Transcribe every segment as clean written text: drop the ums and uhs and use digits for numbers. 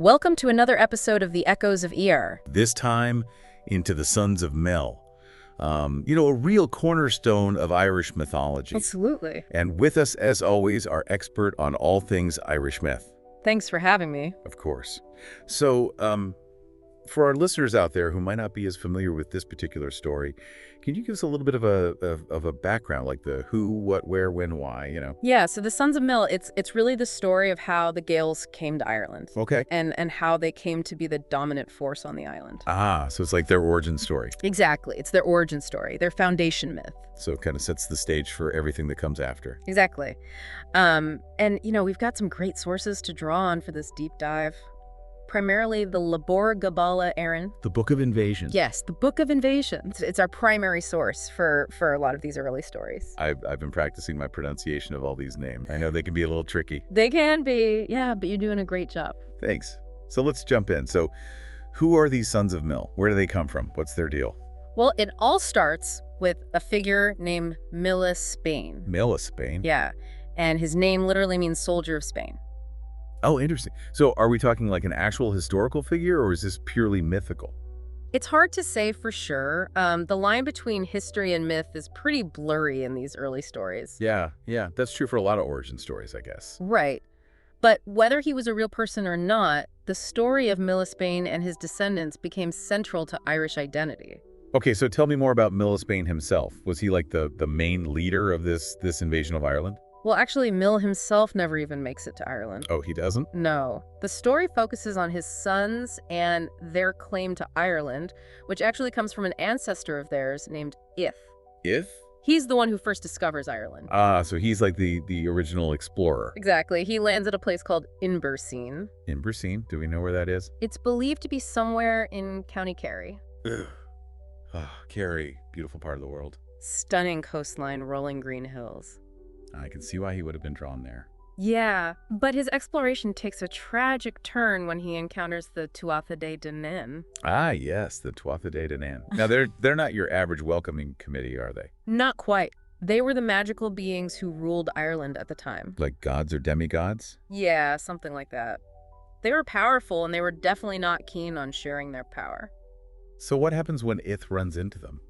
Welcome to another episode of the Echoes of Éire. This time into the Sons of Mel. A real cornerstone of Irish mythology. Absolutely. And with us, as always, our expert on all things Irish myth. Thanks for having me. Of course. So, for our listeners out there who might not be as familiar with this particular story, can you give us a little bit of a background, like the who, what, where, when, why, Yeah, so the Sons of Mel, it's really the story of how the Gaels came to Ireland. Okay. And how they came to be the dominant force on the island. Ah, so it's like their origin story. Exactly. It's their origin story, their foundation myth. So it kind of sets the stage for everything that comes after. Exactly. We've got some great sources to draw on for this deep dive. Primarily the Labor Gabala Éire. The Book of Invasion. Yes, the Book of Invasions. It's our primary source for a lot of these early stories. I've been practicing my pronunciation of all these names. I know they can be a little tricky. They can be, yeah, but you're doing a great job. Thanks. So let's jump in. So who are these Sons of Mel? Where do they come from? What's their deal? Well, it all starts with a figure named Spain. Spain? Yeah, and his name literally means soldier of Spain. Oh, interesting. So are we talking like an actual historical figure, or is this purely mythical? It's hard to say for sure. The line between history and myth is pretty blurry in these early stories. Yeah, that's true for a lot of origin stories, I guess. Right. But whether he was a real person or not, the story of Spain and his descendants became central to Irish identity. Okay, so tell me more about Spain himself. Was he like the main leader of this invasion of Ireland? Well, actually, Mill himself never even makes it to Ireland. Oh, he doesn't? No. The story focuses on his sons and their claim to Ireland, which actually comes from an ancestor of theirs named Ith. Ith? He's the one who first discovers Ireland. Ah, so he's like the original explorer. Exactly. He lands at a place called Inverseen. Inverseen? Do we know where that is? It's believed to be somewhere in County Kerry. Ugh. Oh, Kerry, beautiful part of the world. Stunning coastline, rolling green hills. I can see why he would have been drawn there. Yeah, but his exploration takes a tragic turn when he encounters the Tuatha Dé Danann. Ah, yes, the Tuatha Dé Danann. Now, they're not your average welcoming committee, are they? Not quite. They were the magical beings who ruled Ireland at the time. Like gods or demigods? Yeah, something like that. They were powerful, and they were definitely not keen on sharing their power. So what happens when Ith runs into them?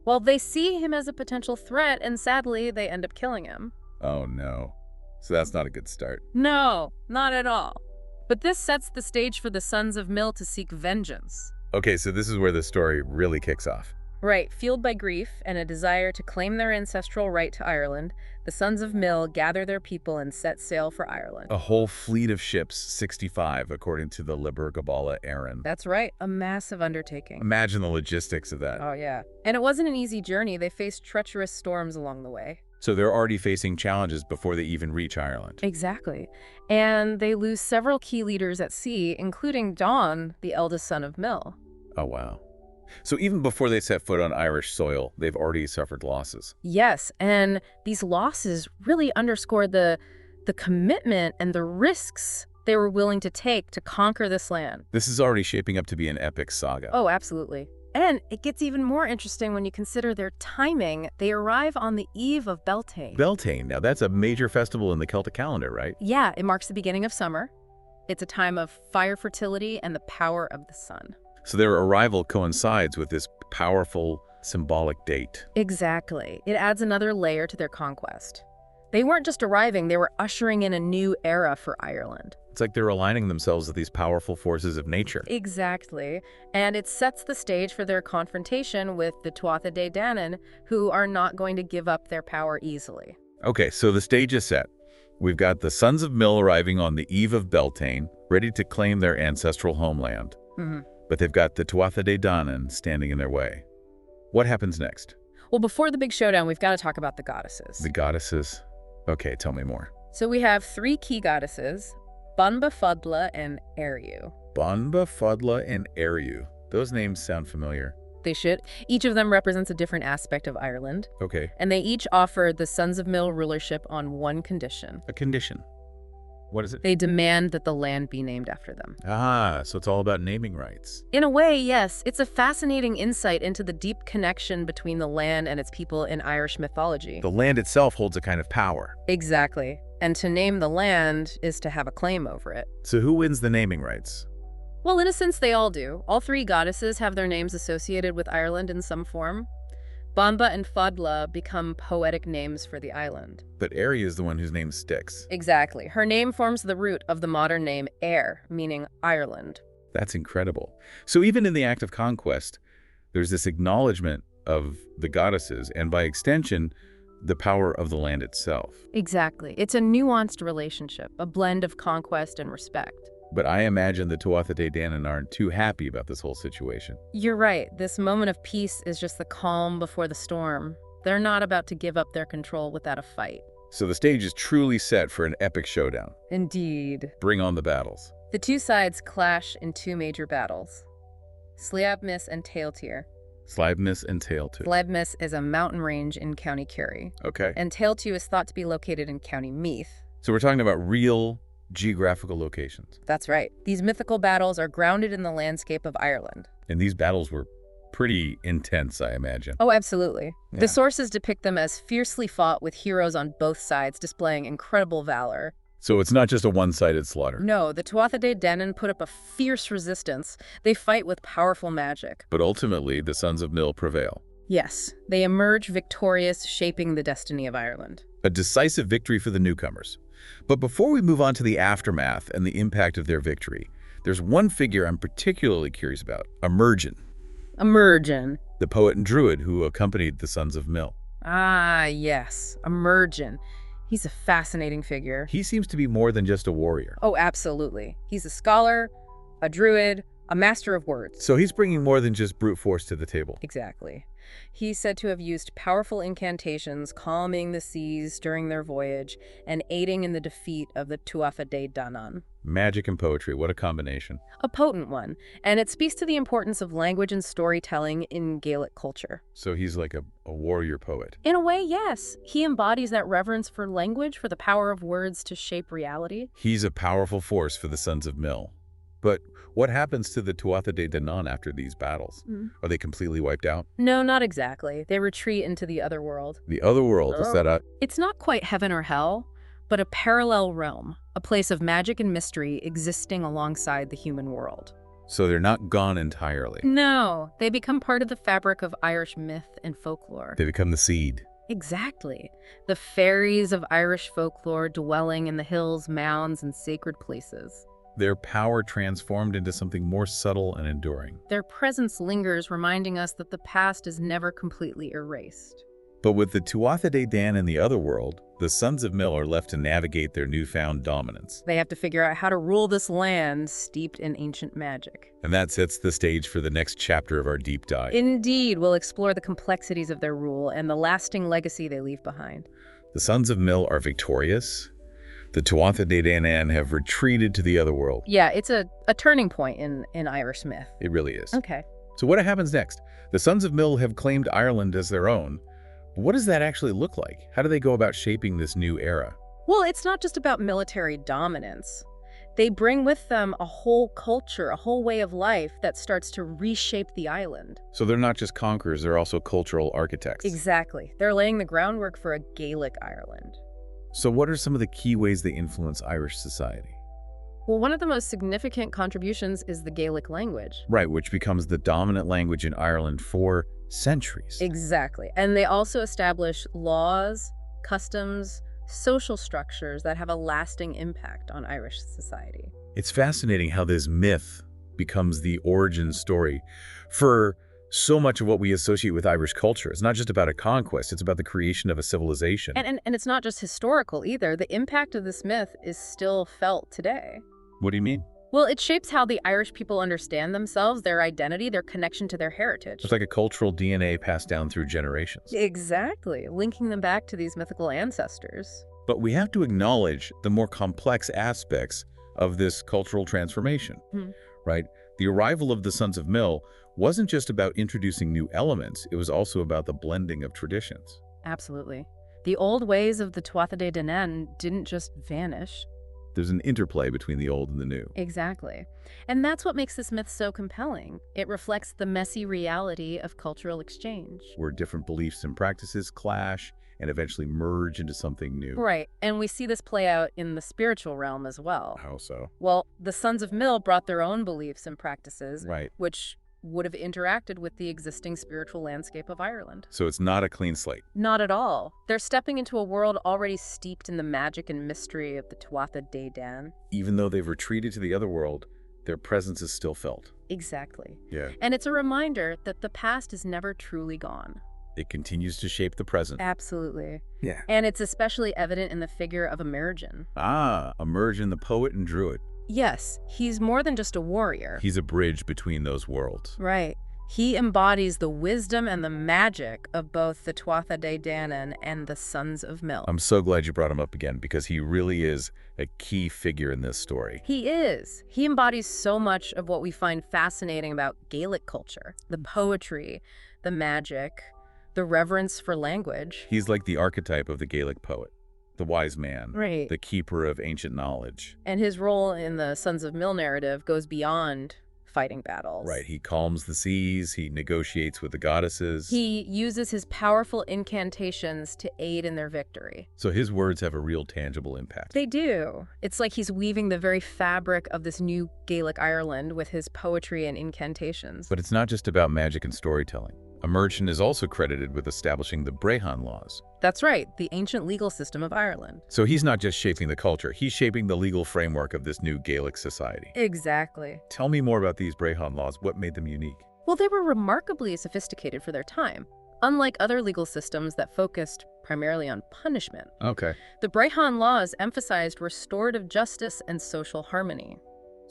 Well, they see him as a potential threat, and sadly, they end up killing him. Oh, no. So that's not a good start. No, not at all. But this sets the stage for the Sons of Mill to seek vengeance. Okay, so this is where the story really kicks off. Right. Fueled by grief and a desire to claim their ancestral right to Ireland, the Sons of Mill gather their people and set sail for Ireland. A whole fleet of ships, 65, according to the Labor Gabala Éire. That's right. A massive undertaking. Imagine the logistics of that. Oh, yeah. And it wasn't an easy journey. They faced treacherous storms along the way. So they're already facing challenges before they even reach Ireland. Exactly. And they lose several key leaders at sea, including Don, the eldest son of Mill. Oh, wow. So even before they set foot on Irish soil, they've already suffered losses. Yes, and these losses really underscore the commitment and the risks they were willing to take to conquer this land. This is already shaping up to be an epic saga. Oh, absolutely. And it gets even more interesting when you consider their timing. They arrive on the eve of Beltane. Beltane, now that's a major festival in the Celtic calendar, right? Yeah, it marks the beginning of summer. It's a time of fire fertility and the power of the sun. So their arrival coincides with this powerful symbolic date. Exactly. It adds another layer to their conquest. They weren't just arriving, they were ushering in a new era for Ireland. It's like they're aligning themselves with these powerful forces of nature. Exactly. And it sets the stage for their confrontation with the Tuatha Dé Danann, who are not going to give up their power easily. Okay, so the stage is set. We've got the Sons of Mill arriving on the eve of Beltane, ready to claim their ancestral homeland. Mm-hmm. But they've got the Tuatha Dé Danann standing in their way. What happens next? Well, before the big showdown, we've got to talk about the goddesses. The goddesses? Okay, tell me more. So we have three key goddesses, Bunba, Fodla, and Éire. Bunba, Fodla, and Éire. Those names sound familiar. They should. Each of them represents a different aspect of Ireland. Okay. And they each offer the Sons of Mill rulership on one condition. A condition? What is it? They demand that the land be named after them. Ah, so it's all about naming rights. In a way, yes. It's a fascinating insight into the deep connection between the land and its people in Irish mythology. The land itself holds a kind of power. Exactly. And to name the land is to have a claim over it. So who wins the naming rights? Well, in a sense, they all do. All three goddesses have their names associated with Ireland in some form. Bamba and Fadla become poetic names for the island. But Éire is the one whose name sticks. Exactly. Her name forms the root of the modern name Éire, meaning Ireland. That's incredible. So even in the act of conquest, there's this acknowledgement of the goddesses, and by extension, the power of the land itself. Exactly. It's a nuanced relationship, a blend of conquest and respect. But I imagine the Tuatha Dé Danann aren't too happy about this whole situation. You're right. This moment of peace is just the calm before the storm. They're not about to give up their control without a fight. So the stage is truly set for an epic showdown. Indeed. Bring on the battles. The two sides clash in two major battles. Sleabhmis and Tailtir. Sleabhmis and Tailtir. Sleabhmis is a mountain range in County Kerry. Okay. And Tailtir is thought to be located in County Meath. So we're talking about real geographical locations. That's right. These mythical battles are grounded in the landscape of Ireland. And these battles were pretty intense, I imagine. Oh, absolutely. Yeah. The sources depict them as fiercely fought with heroes on both sides displaying incredible valor. So it's not just a one-sided slaughter. No, the Tuatha Dé Danann put up a fierce resistance. They fight with powerful magic. But ultimately, the Sons of Mill prevail. Yes, they emerge victorious, shaping the destiny of Ireland. A decisive victory for the newcomers. But before we move on to the aftermath and the impact of their victory, there's one figure I'm particularly curious about, Emergin. Emergin. The poet and druid who accompanied the Sons of Mill. Ah, yes, Emergin. He's a fascinating figure. He seems to be more than just a warrior. Oh, absolutely. He's a scholar, a druid, a master of words. So he's bringing more than just brute force to the table. Exactly. He's said to have used powerful incantations, calming the seas during their voyage, and aiding in the defeat of the Tuatha Dé Danann. Magic and poetry, what a combination. A potent one, and it speaks to the importance of language and storytelling in Gaelic culture. So he's like a warrior poet. In a way, yes. He embodies that reverence for language, for the power of words to shape reality. He's a powerful force for the Sons of Mill. But what happens to the Tuatha Dé Danann after these battles? Are they completely wiped out? No, not exactly. They retreat into the Otherworld. The Otherworld, is that a... It's not quite heaven or hell, but a parallel realm, a place of magic and mystery existing alongside the human world. So they're not gone entirely. No, they become part of the fabric of Irish myth and folklore. They become the seed. Exactly. The fairies of Irish folklore dwelling in the hills, mounds, and sacred places. Their power transformed into something more subtle and enduring. Their presence lingers, reminding us that the past is never completely erased. But with the Tuatha Dé Danann in the Otherworld, the Sons of Mill are left to navigate their newfound dominance. They have to figure out how to rule this land steeped in ancient magic. And that sets the stage for the next chapter of our deep dive. Indeed, we'll explore the complexities of their rule and the lasting legacy they leave behind. The Sons of Mill are victorious. The Tuatha Dé Danann have retreated to the Otherworld. Yeah, it's a turning point in Irish myth. It really is. Okay. So what happens next? The Sons of Mill have claimed Ireland as their own. What does that actually look like? How do they go about shaping this new era? Well, it's not just about military dominance. They bring with them a whole culture, a whole way of life that starts to reshape the island. So they're not just conquerors, they're also cultural architects. Exactly. They're laying the groundwork for a Gaelic Ireland. So what are some of the key ways they influence Irish society? Well, one of the most significant contributions is the Gaelic language. Right, which becomes the dominant language in Ireland for centuries. Exactly. And they also establish laws, customs, social structures that have a lasting impact on Irish society. It's fascinating how this myth becomes the origin story for so much of what we associate with Irish culture. It's not just about a conquest, it's about the creation of a civilization. And it's not just historical either. The impact of this myth is still felt today. What do you mean? Well, it shapes how the Irish people understand themselves, their identity, their connection to their heritage. It's like a cultural DNA passed down through generations. Exactly, linking them back to these mythical ancestors. But we have to acknowledge the more complex aspects of this cultural transformation, right? The arrival of the Sons of Mill wasn't just about introducing new elements, it was also about the blending of traditions. Absolutely. The old ways of the Tuatha Dé Danann didn't just vanish. There's an interplay between the old and the new. Exactly. And that's what makes this myth so compelling. It reflects the messy reality of cultural exchange. Where different beliefs and practices clash, and eventually merge into something new. Right, and we see this play out in the spiritual realm as well. How so? Well, the Sons of Mill brought their own beliefs and practices, Right. which would have interacted with the existing spiritual landscape of Ireland. So it's not a clean slate. Not at all. They're stepping into a world already steeped in the magic and mystery of the Tuatha Dé Danann. Even though they've retreated to the Otherworld, their presence is still felt. Exactly. Yeah. And it's a reminder that the past is never truly gone. It continues to shape the present. Absolutely. Yeah. And it's especially evident in the figure of Emergen. Ah, Emergen, the poet and druid. Yes, he's more than just a warrior. He's a bridge between those worlds. Right. He embodies the wisdom and the magic of both the Tuatha Dé Danann and the Sons of Mill. I'm so glad you brought him up again, because he really is a key figure in this story. He is. He embodies so much of what we find fascinating about Gaelic culture. The poetry, the magic, the reverence for language. He's like the archetype of the Gaelic poet, the wise man, Right. the keeper of ancient knowledge. And his role in the Sons of Mill narrative goes beyond fighting battles. Right, he calms the seas, he negotiates with the goddesses. He uses his powerful incantations to aid in their victory. So his words have a real tangible impact. They do. It's like he's weaving the very fabric of this new Gaelic Ireland with his poetry and incantations. But it's not just about magic and storytelling. Emergen is also credited with establishing the Brehon laws. That's right, the ancient legal system of Ireland. So he's not just shaping the culture, he's shaping the legal framework of this new Gaelic society. Exactly. Tell me more about these Brehon laws. What made them unique? Well, they were remarkably sophisticated for their time. Unlike other legal systems that focused primarily on punishment, Okay. the Brehon laws emphasized restorative justice and social harmony.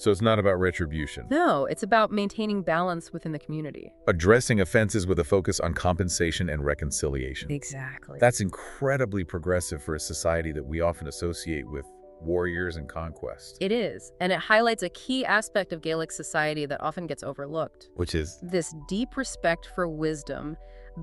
So it's not about retribution. No, it's about maintaining balance within the community. Addressing offenses with a focus on compensation and reconciliation. Exactly. That's incredibly progressive for a society that we often associate with warriors and conquest. It is, and it highlights a key aspect of Gaelic society that often gets overlooked. Which is? This deep respect for wisdom,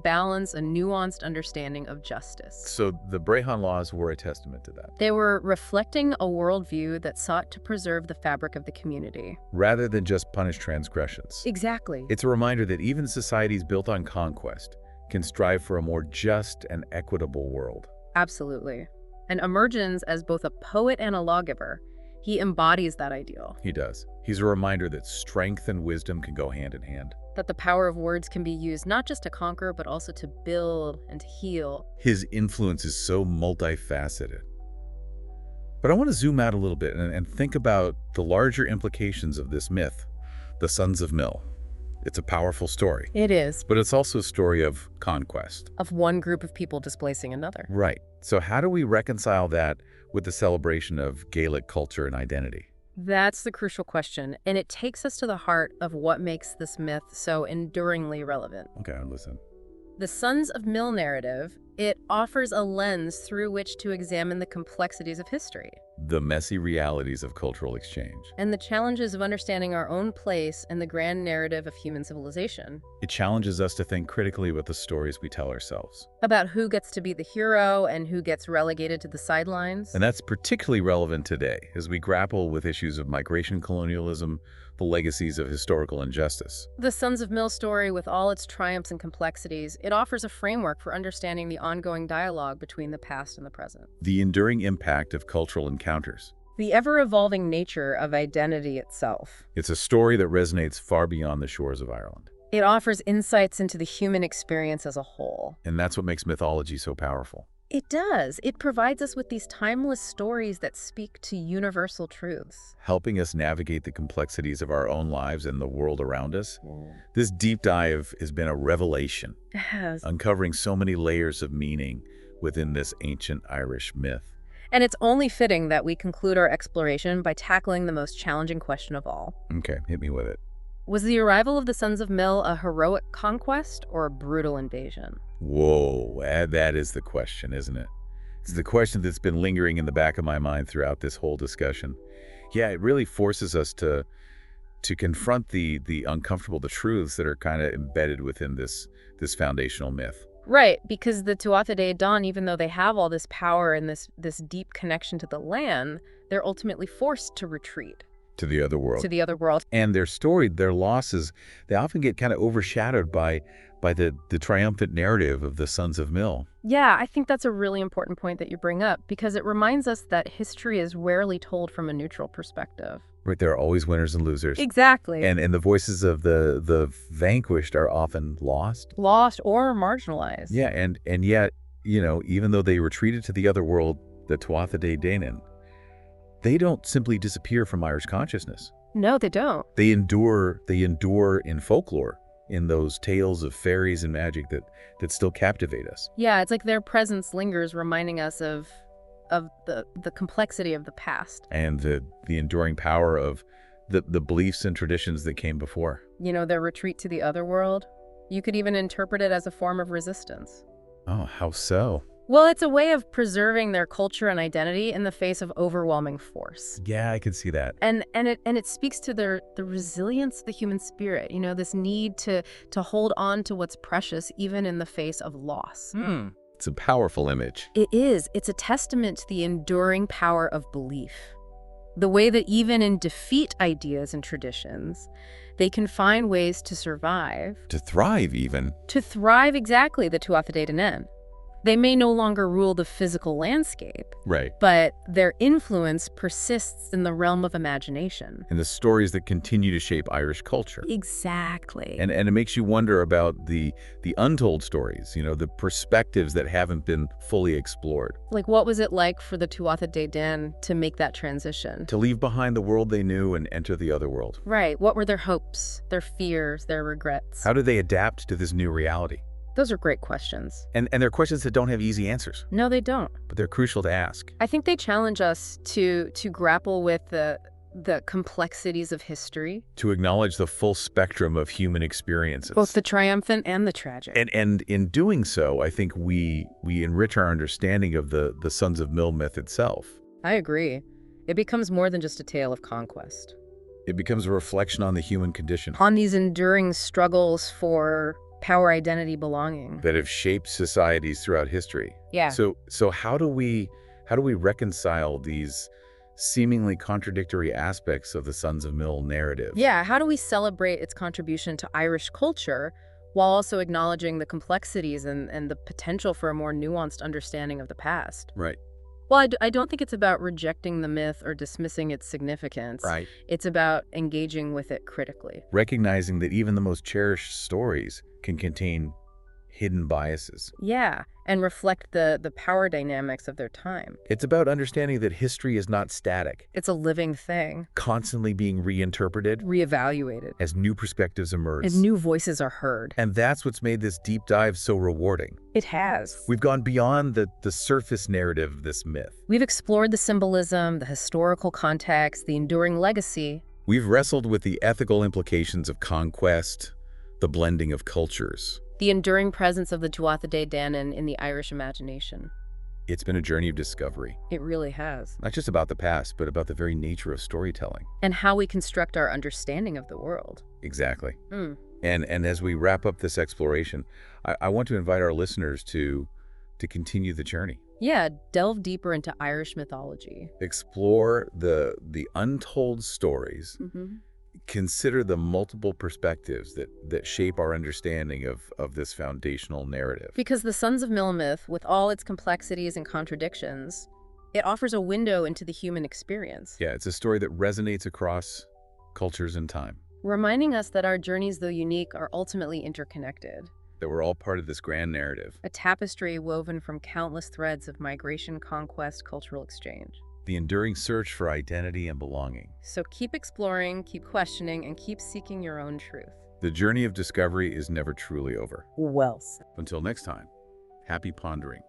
balance, a nuanced understanding of justice. So the Brehon laws were a testament to that. They were reflecting a worldview that sought to preserve the fabric of the community. Rather than just punish transgressions. Exactly. It's a reminder that even societies built on conquest can strive for a more just and equitable world. Absolutely. And Emergens, as both a poet and a lawgiver, he embodies that ideal. He does. He's a reminder that strength and wisdom can go hand in hand. That the power of words can be used not just to conquer, but also to build and to heal. His influence is so multifaceted. But I want to zoom out a little bit and think about the larger implications of this myth, the Sons of Mill. It's a powerful story. It is. But it's also a story of conquest. Of one group of people displacing another. Right. So how do we reconcile that with the celebration of Gaelic culture and identity? That's the crucial question, and it takes us to the heart of what makes this myth so enduringly relevant. Okay, listen. The Sons of Mill narrative, it offers a lens through which to examine the complexities of history. The messy realities of cultural exchange. And the challenges of understanding our own place in the grand narrative of human civilization. It challenges us to think critically about the stories we tell ourselves. About who gets to be the hero and who gets relegated to the sidelines. And that's particularly relevant today as we grapple with issues of migration, colonialism, the legacies of historical injustice. The Sons of Mill story, with all its triumphs and complexities, it offers a framework for understanding the ongoing dialogue between the past and the present. The enduring impact of cultural encounters. The ever-evolving nature of identity itself. It's a story that resonates far beyond the shores of Ireland. It offers insights into the human experience as a whole. And that's what makes mythology so powerful. It does. It provides us with these timeless stories that speak to universal truths. Helping us navigate the complexities of our own lives and the world around us. This deep dive has been a revelation. It has. Uncovering so many layers of meaning within this ancient Irish myth. And it's only fitting that we conclude our exploration by tackling the most challenging question of all. Okay, hit me with it. Was the arrival of the Sons of Mill a heroic conquest or a brutal invasion? Whoa, that is the question, isn't it? It's the question that's been lingering in the back of my mind throughout this whole discussion. Yeah, it really forces us to confront the uncomfortable, the truths that are kind of embedded within this foundational myth. Right, because the Tuatha Dé Danann, even though they have all this power and this deep connection to the land, they're ultimately forced to retreat. to the other world. To the other world. And their story, their losses, they often get kind of overshadowed by the triumphant narrative of the Sons of Mil. Yeah, I think that's a really important point that you bring up, because it reminds us that history is rarely told from a neutral perspective. Right, there are always winners and losers. Exactly. And the voices of the vanquished are often lost. Lost or marginalized. Yeah, and yet, even though they retreated to the other world, the Tuatha Dé Danann, they don't simply disappear from Irish consciousness. No, they don't. They endure in folklore, in those tales of fairies and magic that still captivate us. Yeah, it's like their presence lingers, reminding us of the complexity of the past. And the enduring power of the beliefs and traditions that came before. Their retreat to the other world, you could even interpret it as a form of resistance. Oh, how so? Well, it's a way of preserving their culture and identity in the face of overwhelming force. Yeah, I could see that. And it speaks to the resilience of the human spirit, this need to hold on to what's precious even in the face of loss. It's a powerful image. It is. It's a testament to the enduring power of belief. The way that even in defeat ideas and traditions, they can find ways to survive. To thrive, even. To thrive, exactly, the Tuatha Dé Danann. They may no longer rule the physical landscape, Right. but their influence persists in the realm of imagination. And the stories that continue to shape Irish culture. Exactly. And it makes you wonder about the untold stories, the perspectives that haven't been fully explored. Like, what was it like for the Tuatha Dé Danann to make that transition? To leave behind the world they knew and enter the other world. Right. What were their hopes, their fears, their regrets? How did they adapt to this new reality? Those are great questions. And they're questions that don't have easy answers. No, they don't. But they're crucial to ask. I think they challenge us to grapple with the complexities of history. To acknowledge the full spectrum of human experiences. Both the triumphant and the tragic. And in doing so, I think we enrich our understanding of the Sons of Mil myth itself. I agree. It becomes more than just a tale of conquest. It becomes a reflection on the human condition. On these enduring struggles for power, identity, belonging. That have shaped societies throughout history. Yeah. So how do we reconcile these seemingly contradictory aspects of the Sons of Mil narrative? Yeah, how do we celebrate its contribution to Irish culture while also acknowledging the complexities and the potential for a more nuanced understanding of the past? Right. Well, I don't think it's about rejecting the myth or dismissing its significance. Right. It's about engaging with it critically. Recognizing that even the most cherished stories can contain hidden biases. Yeah, and reflect the power dynamics of their time. It's about understanding that history is not static. It's a living thing. Constantly being reinterpreted. Reevaluated. As new perspectives emerge. As new voices are heard. And that's what's made this deep dive so rewarding. It has. We've gone beyond the surface narrative of this myth. We've explored the symbolism, the historical context, the enduring legacy. We've wrestled with the ethical implications of conquest, the blending of cultures. The enduring presence of the Tuatha Dé Danann in the Irish imagination. It's been a journey of discovery. It really has. Not just about the past, but about the very nature of storytelling. And how we construct our understanding of the world. Exactly. And as we wrap up this exploration, I want to invite our listeners to continue the journey. Yeah, delve deeper into Irish mythology. Explore the untold stories. Consider the multiple perspectives that shape our understanding of this foundational narrative. Because the Sons of Mil myth, with all its complexities and contradictions, it offers a window into the human experience. Yeah, it's a story that resonates across cultures and time. Reminding us that our journeys, though unique, are ultimately interconnected. That we're all part of this grand narrative. A tapestry woven from countless threads of migration, conquest, cultural exchange. The enduring search for identity and belonging. So keep exploring, keep questioning, and keep seeking your own truth. The journey of discovery is never truly over. Well said. Until next time, happy pondering.